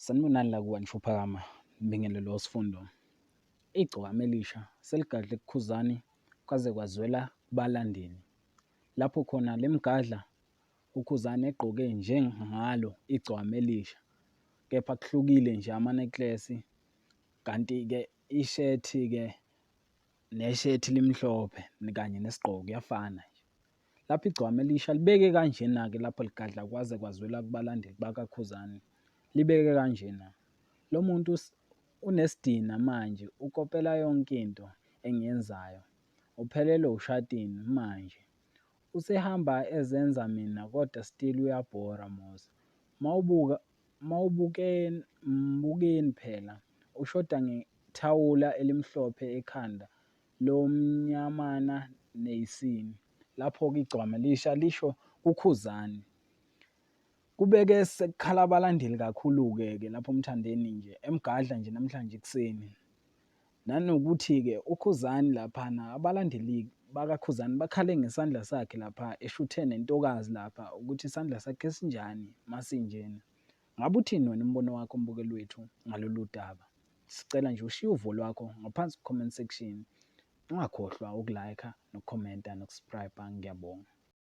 Sanibonani la kubantu uphakama mbingelelo wesifundo. Igcokama Elisha seligadle kuKhuzani kwaze kwazwela kubalandeni. Lapho khona le migadla kuKhuzani egqoke njengalo igcokama Elisha, kepha kuhlukile nje amanekilesi, kanti-ke ishethi-ke neshethi limhlophe kanye nesigqoko kuyafana nje. Lapho igcokama Elisha libeke kanjena-ke lapho ligadla kwaze kwazwela kubalandeli bakaKhuzani. Libeke kanjena, lo muntu unesidina manje, ukopela yonke into engiyenzayo, uphelelwe ushadini manje. Usehamba ezenza mina kodwa still uyabhora mos. Mbukeni phela, ushoda ngethawula elimhlophe ekhanda lomnyamana neyisini. Lapho-ke igcokama Elisha lisho kuKhuzani. Kube-ke sekukhala abalandeli kakhulu-ke lapho emthandeni nje, emgadla nje namhlanje ekuseni. Nanokuthi-ke uKhuzani laphana, abalandeli bakaKhuzani bakhale ngesandla sakhe lapha, eshuthe nentokazi lapha ukuthi isandla sakhe sinjani masinjena. Ngabe uthini wena umbono wakho mbukeli wethu ngalolu daba? Sicela nje ushiye uvo lwakho ngaphansi ku-comment section. Ungakhohlwa ukulayikha, nokukhomenta, nokusubscribe-a. Ngiyabonga.